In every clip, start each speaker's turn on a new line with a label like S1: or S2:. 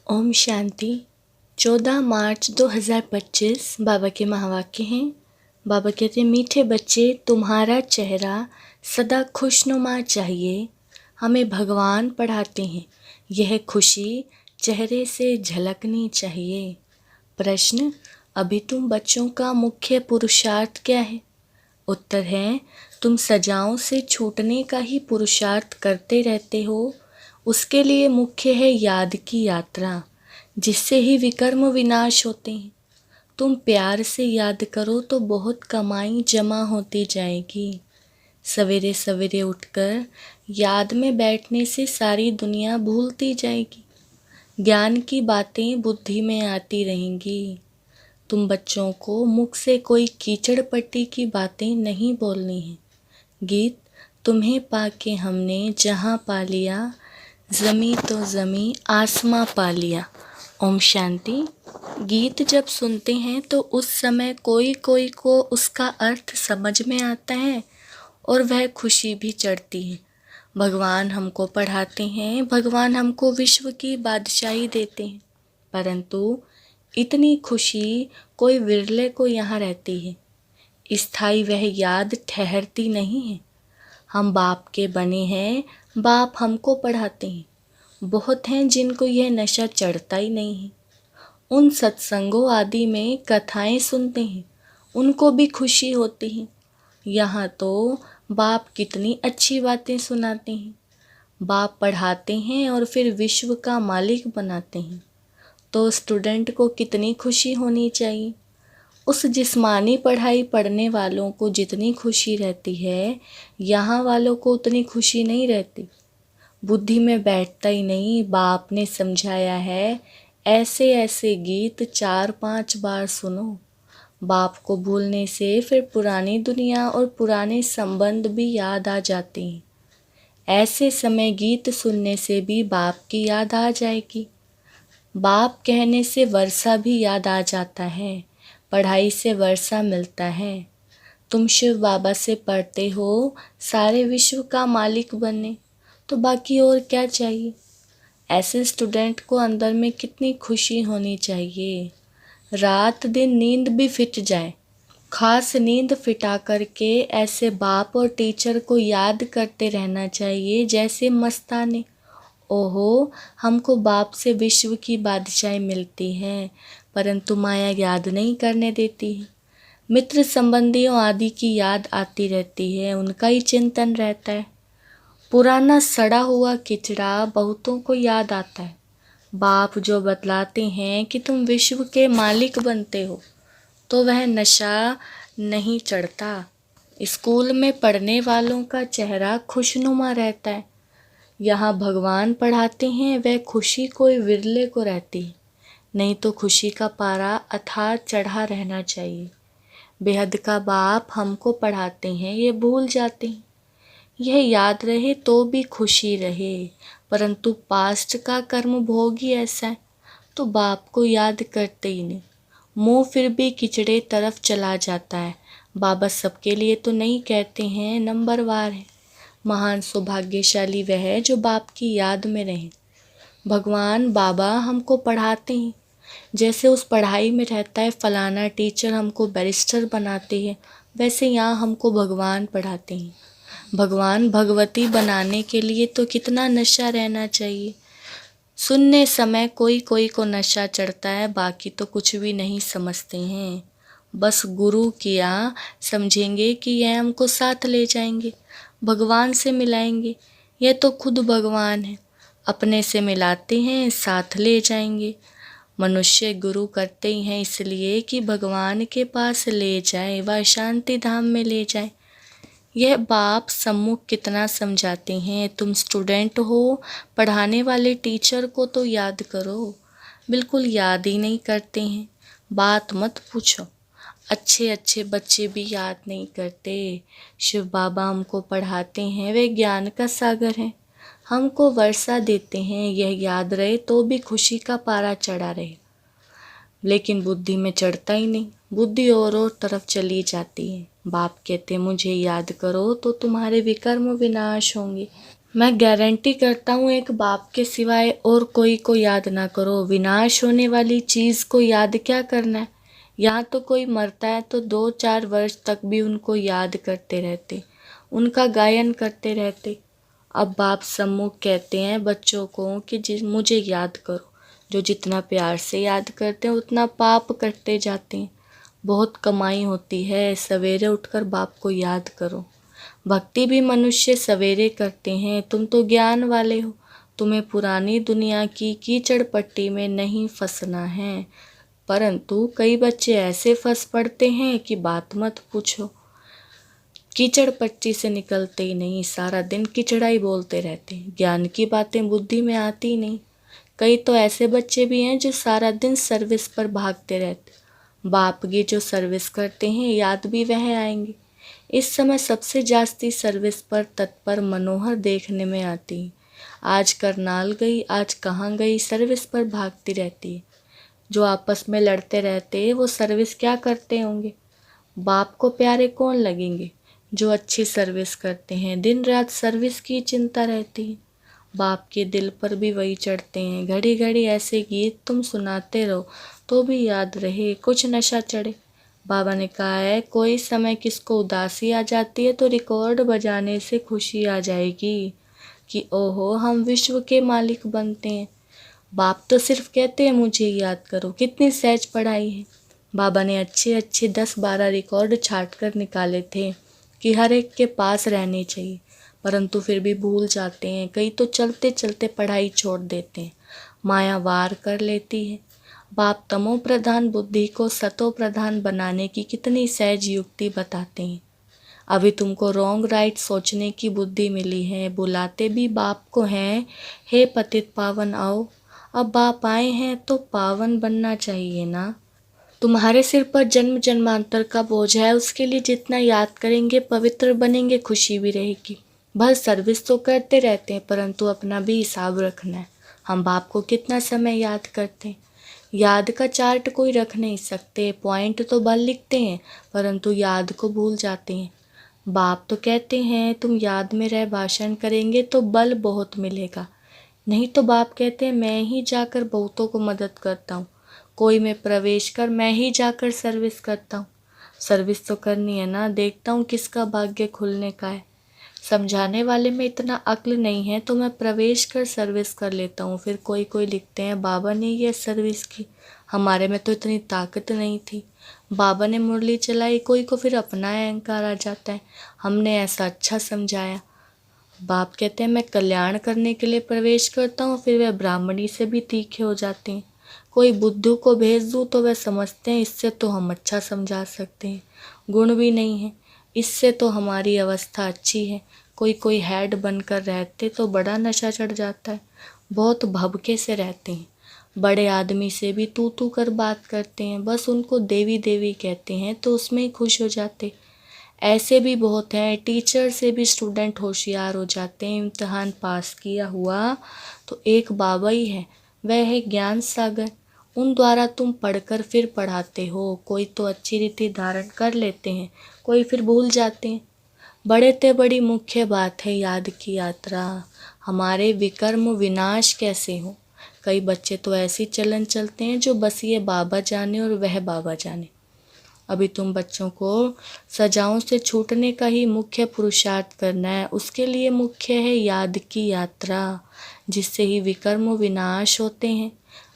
S1: ओम शांति। 14 मार्च 2025 बाबा के महावाक्य हैं। बाबा कहते हैं, मीठे बच्चे, तुम्हारा चेहरा सदा खुशनुमा चाहिए। हमें भगवान पढ़ाते हैं, यह खुशी चेहरे से झलकनी चाहिए। प्रश्न, अभी तुम बच्चों का मुख्य पुरुषार्थ क्या है? उत्तर है, तुम सजाओं से छूटने का ही पुरुषार्थ करते रहते हो। उसके लिए मुख्य है याद की यात्रा, जिससे ही विकर्म विनाश होते हैं। तुम प्यार से याद करो तो बहुत कमाई जमा होती जाएगी। सवेरे सवेरे उठकर याद में बैठने से सारी दुनिया भूलती जाएगी। ज्ञान की बातें बुद्धि में आती रहेंगी। तुम बच्चों को मुख से कोई कीचड़ पट्टी की बातें नहीं बोलनी है। गीत, तुम्हें पाके हमने जहाँ पा लिया, ज़मी तो ज़मी आसमां पा लिया। ओम शांति। गीत जब सुनते हैं तो उस समय कोई कोई को उसका अर्थ समझ में आता है और वह खुशी भी चढ़ती है। भगवान हमको पढ़ाते हैं, भगवान हमको विश्व की बादशाही देते हैं, परंतु इतनी खुशी कोई विरले को यहाँ रहती है। स्थायी वह याद ठहरती नहीं है। हम बाप के बने हैं, बाप हमको पढ़ाते हैं। बहुत हैं जिनको यह नशा चढ़ता ही नहीं है। उन सत्संगों आदि में कथाएं सुनते हैं, उनको भी खुशी होती है। यहाँ तो बाप कितनी अच्छी बातें सुनाते हैं। बाप पढ़ाते हैं और फिर विश्व का मालिक बनाते हैं, तो स्टूडेंट को कितनी खुशी होनी चाहिए। उस जिस्मानी पढ़ाई पढ़ने वालों को जितनी खुशी रहती है, यहाँ वालों को उतनी खुशी नहीं रहती। बुद्धि में बैठता ही नहीं। बाप ने समझाया है, ऐसे ऐसे गीत 4-5 बार सुनो। बाप को भूलने से फिर पुरानी दुनिया और पुराने संबंध भी याद आ जाते हैं। ऐसे समय गीत सुनने से भी बाप की याद आ जाएगी। बाप कहने से वर्षा भी याद आ जाता है। पढ़ाई से वर्षा मिलता है। तुम शिव बाबा से पढ़ते हो सारे विश्व का मालिक बनने, तो बाकी और क्या चाहिए। ऐसे स्टूडेंट को अंदर में कितनी खुशी होनी चाहिए। रात दिन नींद भी फिट जाए, खास नींद फिटा करके ऐसे बाप और टीचर को याद करते रहना चाहिए जैसे मस्ताने। ओहो, हमको बाप से विश्व की बादशाही मिलती है, परंतु माया याद नहीं करने देती है। मित्र संबंधियों आदि की याद आती रहती है, उनका ही चिंतन रहता है। पुराना सड़ा हुआ किचड़ा बहुतों को याद आता है। बाप जो बतलाते हैं कि तुम विश्व के मालिक बनते हो, तो वह नशा नहीं चढ़ता। स्कूल में पढ़ने वालों का चेहरा खुशनुमा रहता है। यहाँ भगवान पढ़ाते हैं, वह खुशी कोई विरले को रहती है, नहीं तो खुशी का पारा अथाह चढ़ा रहना चाहिए। बेहद का बाप हमको पढ़ाते हैं, ये भूल जाते हैं। यह याद रहे तो भी खुशी रहे, परंतु पास्ट का कर्म भोग ही ऐसा है, तो बाप को याद करते ही नहीं। मुँह फिर भी किचड़े तरफ चला जाता है। बाबा सबके लिए तो नहीं कहते हैं, नंबरवार है। महान सौभाग्यशाली वह है जो बाप की याद में रहे। भगवान बाबा हमको पढ़ाते हैं, जैसे उस पढ़ाई में रहता है फलाना टीचर हमको बैरिस्टर बनाते हैं, वैसे यहाँ हमको भगवान पढ़ाते हैं। भगवान भगवती बनाने के लिए तो कितना नशा रहना चाहिए। सुनने समय कोई कोई को नशा चढ़ता है, बाकी तो कुछ भी नहीं समझते हैं। बस गुरु किया समझेंगे कि यह हमको साथ ले जाएंगे, भगवान से मिलाएंगे। यह तो खुद भगवान है, अपने से मिलाते हैं, साथ ले जाएंगे। मनुष्य गुरु करते ही हैं इसलिए कि भगवान के पास ले जाए, वह शांति धाम में ले जाए। यह बाप सम्मुख कितना समझाते हैं। तुम स्टूडेंट हो, पढ़ाने वाले टीचर को तो याद करो। बिल्कुल याद ही नहीं करते हैं, बात मत पूछो। अच्छे अच्छे बच्चे भी याद नहीं करते। शिव बाबा हमको पढ़ाते हैं, वे ज्ञान का सागर हैं, हमको वर्षा देते हैं। यह याद रहे तो भी खुशी का पारा चढ़ा रहे, लेकिन बुद्धि में चढ़ता ही नहीं। बुद्धि और तरफ चली जाती है। बाप कहते मुझे याद करो तो तुम्हारे विकर्म विनाश होंगे। मैं गारंटी करता हूँ एक बाप के सिवाय और कोई को याद ना करो। विनाश होने वाली चीज़ को याद क्या करना है। यहाँ तो कोई मरता है तो 2-4 वर्ष तक भी उनको याद करते रहते, उनका गायन करते रहते। अब बाप सम्मुख कहते हैं बच्चों को कि मुझे याद करो। जो जितना प्यार से याद करते हैं उतना पाप करते जाते हैं। बहुत कमाई होती है, सवेरे उठकर बाप को याद करो। भक्ति भी मनुष्य सवेरे करते हैं। तुम तो ज्ञान वाले हो, तुम्हें पुरानी दुनिया की कीचड़ पट्टी में नहीं फंसना है। परंतु कई बच्चे ऐसे फंस पड़ते हैं कि बात मत पूछो। कीचड़ पट्टी से निकलते ही नहीं, सारा दिन कीचड़ा ही बोलते रहते हैं। ज्ञान की बातें बुद्धि में आती नहीं। कई तो ऐसे बच्चे भी हैं जो सारा दिन सर्विस पर भागते रहते। बाप की जो सर्विस करते हैं याद भी वह आएंगे। इस समय सबसे जास्ती सर्विस पर तत्पर मनोहर देखने में आती है। आज करनाल गई, आज कहाँ गई, सर्विस पर भागती रहती है। जो आपस में लड़ते रहते हैं वो सर्विस क्या करते होंगे। बाप को प्यारे कौन लगेंगे। जो अच्छी सर्विस करते हैं, दिन रात सर्विस की चिंता रहती है। बाप के दिल पर भी वही चढ़ते हैं। घड़ी घड़ी ऐसे गीत तुम सुनाते रहो तो भी याद रहे, कुछ नशा चढ़े। बाबा ने कहा है कोई समय किसको उदासी आ जाती है तो रिकॉर्ड बजाने से खुशी आ जाएगी कि ओहो हम विश्व के मालिक बनते हैं। बाप तो सिर्फ कहते हैं मुझे याद करो। कितनी सहज पढ़ाई है। बाबा ने अच्छे अच्छे 10-12 रिकॉर्ड छाट कर निकाले थे कि हर एक के पास रहने चाहिए, परंतु फिर भी भूल जाते हैं। कई तो चलते चलते पढ़ाई छोड़ देते हैं। माया वार कर लेती है। बाप तमो प्रधान बुद्धि को सतो प्रधान बनाने की कितनी सहज युक्ति बताते हैं। अभी तुमको रॉन्ग राइट सोचने की बुद्धि मिली है, बुलाते भी बाप को हैं, हे पतित पावन आओ। अब बाप आए हैं तो पावन बनना चाहिए ना। तुम्हारे सिर पर जन्म जन्मांतर का बोझ है, उसके लिए जितना याद करेंगे पवित्र बनेंगे, खुशी भी रहेगी। बस सर्विस तो करते रहते हैं परंतु अपना भी हिसाब रखना है। हम बाप को कितना समय याद करते हैं। याद का चार्ट कोई रख नहीं सकते। पॉइंट तो बल लिखते हैं परंतु याद को भूल जाते हैं। बाप तो कहते हैं तुम याद में रह भाषण करेंगे तो बल बहुत मिलेगा। नहीं तो बाप कहते हैं मैं ही जाकर बहुतों को मदद करता हूँ, कोई में प्रवेश कर मैं ही जाकर सर्विस करता हूँ। सर्विस तो करनी है ना, देखता हूँ किसका भाग्य खुलने का है। समझाने वाले में इतना अक्ल नहीं है तो मैं प्रवेश कर सर्विस कर लेता हूँ। फिर कोई कोई लिखते हैं बाबा ने ये सर्विस की, हमारे में तो इतनी ताकत नहीं थी। बाबा ने मुरली चलाई, कोई को फिर अपना अहंकार आ जाता है, हमने ऐसा अच्छा समझाया। बाप कहते हैं मैं कल्याण करने के लिए प्रवेश करता हूँ, फिर वह ब्राह्मणी से भी तीखे हो जाते हैं। कोई बुद्धू को भेज दूँ तो वह समझते हैं इससे तो हम अच्छा समझा सकते हैं, गुण भी नहीं है, इससे तो हमारी अवस्था अच्छी है। कोई कोई हेड बनकर रहते तो बड़ा नशा चढ़ जाता है, बहुत भभके से रहते हैं। बड़े आदमी से भी तू तू कर बात करते हैं, बस उनको देवी देवी कहते हैं तो उसमें ही खुश हो जाते। ऐसे भी बहुत हैं। टीचर से भी स्टूडेंट होशियार हो जाते हैं। इम्तिहान पास किया हुआ तो एक बाबा ही है, वह है ज्ञान सागर। उन द्वारा तुम पढ़कर फिर पढ़ाते हो। कोई तो अच्छी रीति धारण कर लेते हैं, कोई फिर भूल जाते हैं। बड़े ते बड़ी मुख्य बात है याद की यात्रा। हमारे विकर्म विनाश कैसे हो। कई बच्चे तो ऐसी चलन चलते हैं जो बस ये बाबा जाने और वह बाबा जाने। अभी तुम बच्चों को सजाओं से छूटने का ही मुख्य पुरुषार्थ करना है। उसके लिए मुख्य है याद की यात्रा, जिससे ही विकर्म विनाश होते हैं।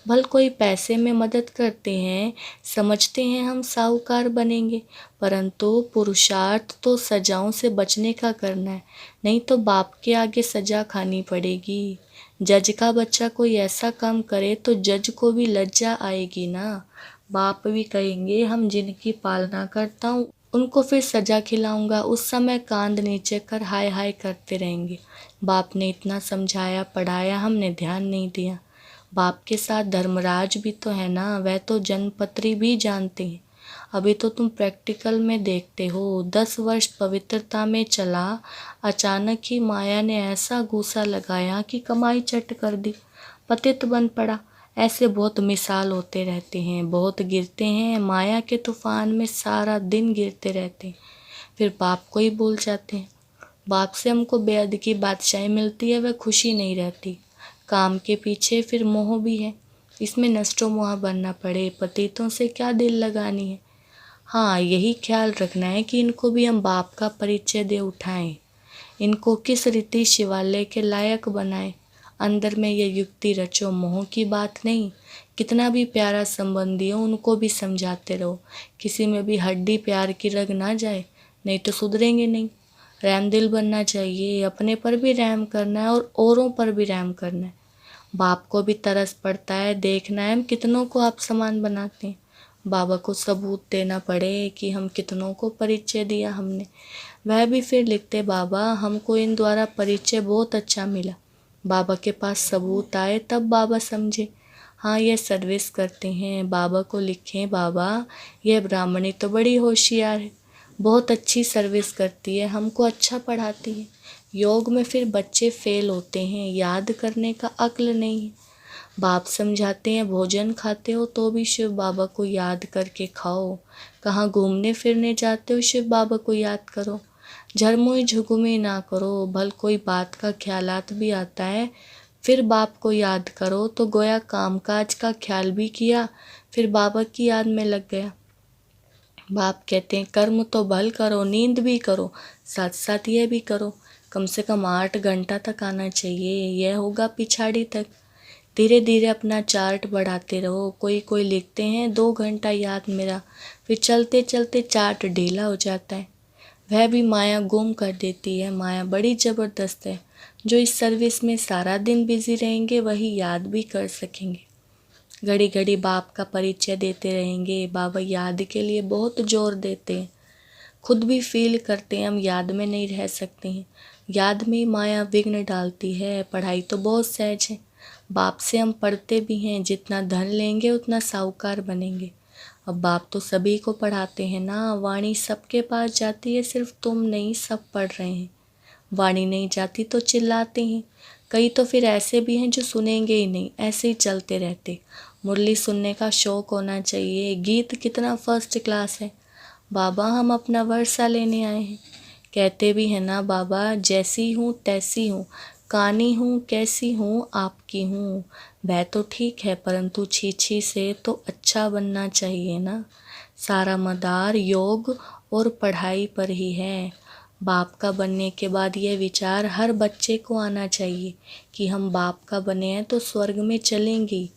S1: भल कोई पैसे में मदद करते हैं, समझते हैं हम साहूकार बनेंगे, परंतु पुरुषार्थ तो सजाओं से बचने का करना है, नहीं तो बाप के आगे सजा खानी पड़ेगी। जज का बच्चा कोई ऐसा काम करे तो जज को भी लज्जा आएगी ना। बाप भी कहेंगे हम जिनकी पालना करता हूँ उनको फिर सजा खिलाऊंगा। उस समय कांध नीचे कर हाय हाय करते रहेंगे। बाप ने इतना समझाया पढ़ाया, हमने ध्यान नहीं दिया। बाप के साथ धर्मराज भी तो है ना, वह तो जनपत्री भी जानते हैं। अभी तो तुम प्रैक्टिकल में देखते हो। 10 वर्ष पवित्रता में चला, अचानक ही माया ने ऐसा घूसा लगाया कि कमाई चट कर दी, पतित बन पड़ा। ऐसे बहुत मिसाल होते रहते हैं। बहुत गिरते हैं, माया के तूफान में सारा दिन गिरते रहते हैं, फिर बाप को ही भूल जाते हैं। बाप से हमको बेहद की बादशाही मिलती है, वह खुशी नहीं रहती। काम के पीछे फिर मोह भी है, इसमें नष्टो मोह बनना पड़े, पतितों से क्या दिल लगानी है। हाँ, यही ख्याल रखना है कि इनको भी हम बाप का परिचय दे उठाएं, इनको किस रीति शिवालय के लायक बनाएं। अंदर में ये युक्ति रचो, मोह की बात नहीं। कितना भी प्यारा संबंधी हो उनको भी समझाते रहो, किसी में भी हड्डी प्यार की रग ना जाए, नहीं तो सुधरेंगे नहीं। रहम दिल बनना चाहिए, अपने पर भी रहम करना है और औरों पर भी रहम करना है। बाप को भी तरस पड़ता है, देखना है हम कितनों को आप समान बनाते हैं। बाबा को सबूत देना पड़े कि हम कितनों को परिचय दिया हमने। वह भी फिर लिखते, बाबा हमको इन द्वारा परिचय बहुत अच्छा मिला। बाबा के पास सबूत आए तब बाबा समझे। हाँ, यह सर्विस करते हैं। बाबा को लिखें, बाबा यह ब्राह्मणी तो बड़ी होशियार है, बहुत अच्छी सर्विस करती है, हमको अच्छा पढ़ाती है। योग में फिर बच्चे फेल होते हैं, याद करने का अक्ल नहीं है। बाप समझाते हैं, भोजन खाते हो तो भी शिव बाबा को याद करके खाओ। कहाँ घूमने फिरने जाते हो, शिव बाबा को याद करो। झरमुई झुगुमी ना करो, भल कोई बात का ख्यालात भी आता है, फिर बाप को याद करो। तो गोया कामकाज का ख्याल भी किया, फिर बाबा की याद में लग गया। बाप कहते हैं, कर्म तो भल करो, नींद भी करो, साथ साथ यह भी करो। कम से कम 8 घंटा तक आना चाहिए, यह होगा पिछाड़ी तक। धीरे धीरे अपना चार्ट बढ़ाते रहो। कोई लिखते हैं 2 घंटा याद मेरा, फिर चलते चलते चार्ट ढीला हो जाता है। वह भी माया गुम कर देती है। माया बड़ी ज़बरदस्त है। जो इस सर्विस में सारा दिन बिजी रहेंगे वही याद भी कर सकेंगे। घड़ी घड़ी बाप का परिचय देते रहेंगे। बाबा याद के लिए बहुत जोर देते हैं, खुद भी फील करते हैं हम याद में नहीं रह सकते हैं। याद में माया विघ्न डालती है। पढ़ाई तो बहुत सहज है, बाप से हम पढ़ते भी हैं, जितना धन लेंगे उतना साहूकार बनेंगे। अब बाप तो सभी को पढ़ाते हैं ना, वाणी सबके पास जाती है, सिर्फ तुम नहीं, सब पढ़ रहे हैं। वाणी नहीं जाती तो चिल्लाते हैं। कई तो फिर ऐसे भी हैं जो सुनेंगे ही नहीं, ऐसे ही चलते रहते। मुरली सुनने का शौक होना चाहिए। गीत कितना फर्स्ट क्लास है। बाबा हम अपना वर्षा लेने आए हैं। कहते भी हैं ना बाबा, जैसी हूँ तैसी हूँ, कानी हूँ कैसी हूँ आपकी हूँ। वह तो ठीक है, परंतु छी से तो अच्छा बनना चाहिए ना। सारा मदार योग और पढ़ाई पर ही है। बाप का बनने के बाद यह विचार हर बच्चे को आना चाहिए कि हम बाप का बने हैं तो स्वर्ग में चलेंगे,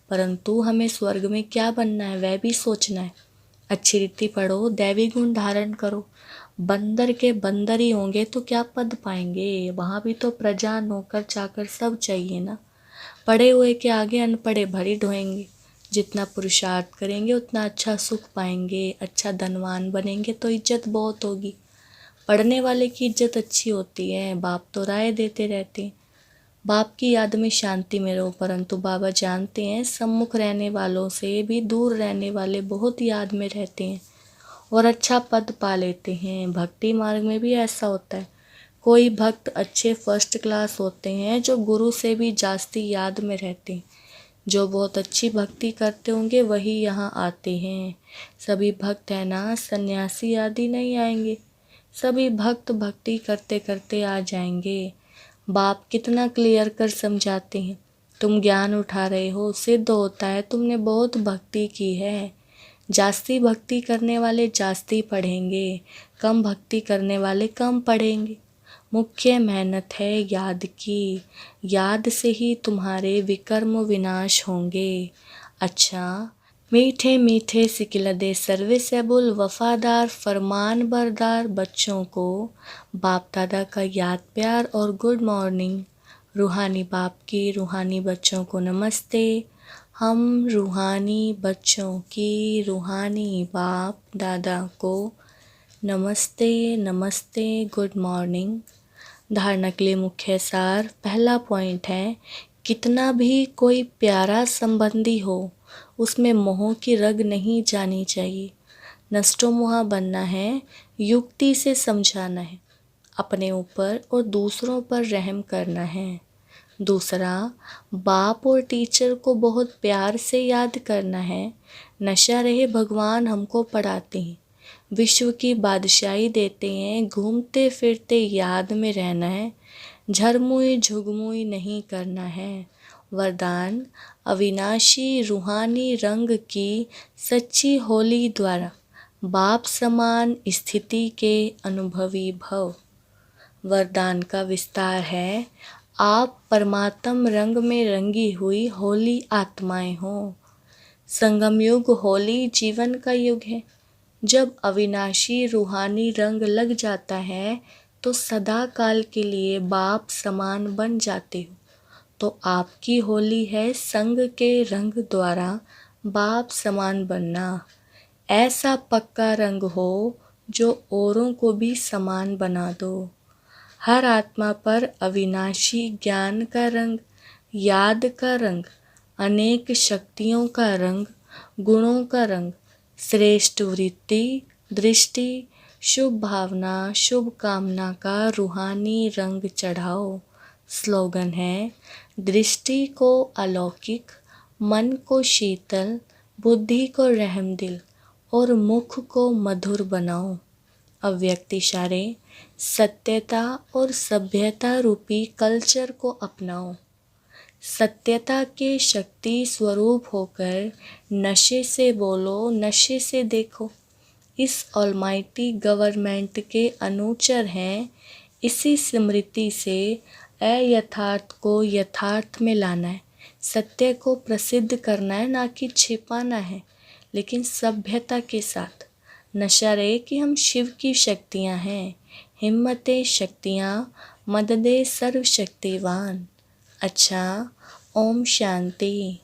S1: परंतु हमें स्वर्ग में क्या बनना है वह भी सोचना है। अच्छी रीति पढ़ो, दैवी गुण धारण करो। बंदर के बंदर ही होंगे तो क्या पद पाएंगे, वहाँ भी तो प्रजा नौकर चाकर सब चाहिए ना। पढ़े हुए के आगे अनपढ़े भरी ढोएंगे। जितना पुरुषार्थ करेंगे उतना अच्छा सुख पाएंगे, अच्छा धनवान बनेंगे तो इज्जत बहुत होगी। पढ़ने वाले की इज्जत अच्छी होती है। बाप तो राय देते रहते हैं, बाप की याद में शांति में रहो, परंतु बाबा जानते हैं सम्मुख रहने वालों से भी दूर रहने वाले बहुत याद में रहते हैं और अच्छा पद पा लेते हैं। भक्ति मार्ग में भी ऐसा होता है। कोई भक्त अच्छे फर्स्ट क्लास होते हैं जो गुरु से भी जास्ती याद में रहते हैं। जो बहुत अच्छी भक्ति करते होंगे वही यहाँ आते हैं। सभी भक्त है ना, सन्यासी आदि नहीं आएंगे। सभी भक्त भक्ति करते करते आ जाएंगे। बाप कितना क्लियर कर समझाते हैं। तुम ज्ञान उठा रहे हो, सिद्ध होता है तुमने बहुत भक्ति की है। जास्ती भक्ति करने वाले जास्ती पढ़ेंगे, कम भक्ति करने वाले कम पढ़ेंगे। मुख्य मेहनत है याद की। याद से ही तुम्हारे विकर्म विनाश होंगे। अच्छा, मीठे मीठे सिकिलदे सर्विसेबल वफादार फरमान बरदार बच्चों को बाप दादा का याद प्यार और गुड मॉर्निंग। रूहानी बाप की रूहानी बच्चों को नमस्ते। हम रूहानी बच्चों की रूहानी बाप दादा को नमस्ते नमस्ते, गुड मॉर्निंग। धारणा के लिए मुख्य सार। पहला पॉइंट है, कितना भी कोई प्यारा संबंधी हो उसमें मोह की रग नहीं जानी चाहिए। नष्टो मोह बनना है, युक्ति से समझाना है, अपने ऊपर और दूसरों पर रहम करना है। दूसरा, बाप और टीचर को बहुत प्यार से याद करना है। नशा रहे भगवान हमको पढ़ाते हैं, विश्व की बादशाही देते हैं, घूमते फिरते याद में रहना है, झरमुई झुगमुई नहीं करना है। वरदान अविनाशी रूहानी रंग की सच्ची होली द्वारा बाप समान स्थिति के अनुभवी भव। वरदान का विस्तार है, आप परमात्म रंग में रंगी हुई होली आत्माएं हो। संगम युग होली जीवन का युग है। जब अविनाशी रूहानी रंग लग जाता है तो सदा काल के लिए बाप समान बन जाते हो। तो आपकी होली है संग के रंग द्वारा बाप समान बनना। ऐसा पक्का रंग हो जो औरों को भी समान बना दो। हर आत्मा पर अविनाशी ज्ञान का रंग, याद का रंग, अनेक शक्तियों का रंग, गुणों का रंग, श्रेष्ठ वृत्ति, दृष्टि, शुभ भावना, शुभ कामना का रूहानी रंग चढ़ाओ। स्लोगन है, दृष्टि को अलौकिक, मन को शीतल, बुद्धि को रहमदिल और मुख को मधुर बनाओ। अव्यक्त इशारे, सत्यता और सभ्यता रूपी कल्चर को अपनाओ। सत्यता के शक्ति स्वरूप होकर नशे से बोलो, नशे से देखो। इस ऑलमाइटी गवर्नमेंट के अनुचर हैं। इसी स्मृति से अयथार्थ को यथार्थ में लाना है, सत्य को प्रसिद्ध करना है, ना कि छिपाना है, लेकिन सभ्यता के साथ। नशा रहे कि हम शिव की शक्तियाँ हैं, हिम्मते शक्तियाँ, मददे सर्वशक्तिवान। अच्छा, ओम शांति।